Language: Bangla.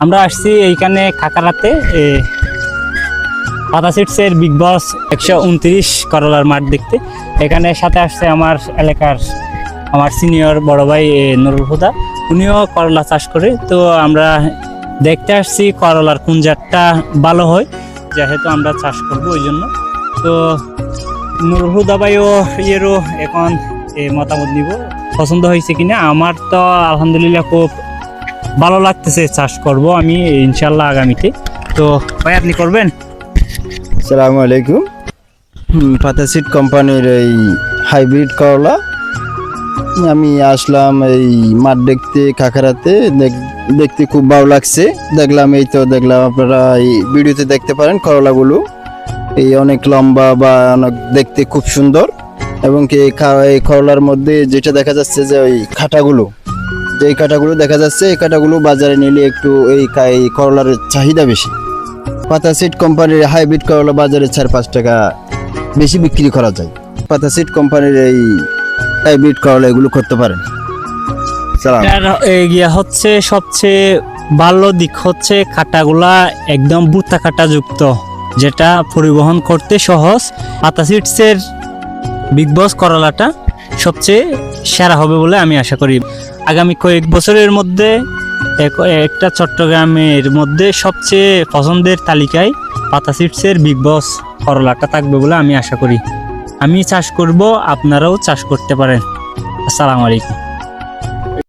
আমরা আসছি এইখানে কাকারাতে পাতা সিডসের বিগ বস 129 করলার মাঠ দেখতে। এখানে সাথে আসছে আমার এলাকার আমার সিনিয়র বড় ভাই নুরুল হুদা, উনিও করলা চাষ করে। তো আমরা দেখতে আসছি করলার কোন জাতটা ভালো হয়, যেহেতু আমরা চাষ করব ওই জন্য। তো নুরুল হুদা ভাইও ইয়েরও এখন মতামত নিব পছন্দ হয়েছে কিনা। আমার তো আলহামদুলিল্লাহ খুব ভালো লাগতেছে, চাষ করব আমি ইনশাল্লাহ আগামীতে। তো ভাই আপনি করবেন? আসসালামু আলাইকুম। পাতা সিড কোম্পানির এই হাইব্রিড করলা আমি আসলাম এই মাঠ দেখতে কাকারাতে, দেখতে খুব ভালো লাগছে। দেখলাম আপনারা এই ভিডিওতে দেখতে পারেন করলাগুলো এই অনেক লম্বা বা অনেক দেখতে খুব সুন্দর। এবং কি এই করলার মধ্যে যেটা দেখা যাচ্ছে যে ওই কাঁটাগুলো দেখা যাচ্ছে, এই কাঁটাগুলো বাজারে নিলে একটু এই করলার চাহিদা বেশি। পাতা সিড কোম্পানির হাইব্রিড করলা বাজারে 4-5 টাকা বেশি বিক্রি করা যায়। পাতা সিড কোম্পানির এই হাইব্রিড করলা এগুলো করতে পারেন। এগিয়ে হচ্ছে সবচেয়ে ভালো দিক হচ্ছে কাঁটাগুলা একদম বুতা কাঁটা যুক্ত, যেটা পরিবহন করতে সহজ। পাতা সিডসের বিগ বস করলাটা সবচেয়ে সেরা হবে বলে আমি আশা করি। আগামী কয়েক বছরের মধ্যে একটা চট্টগ্রামের মধ্যে সবচেয়ে পছন্দের তালিকায় পাতা সিডসের বিগ বস করলাটা থাকবে বলে আমি আশা করি। আমি চাষ করব, আপনারাও চাষ করতে পারেন। আসসালামু আলাইকুম।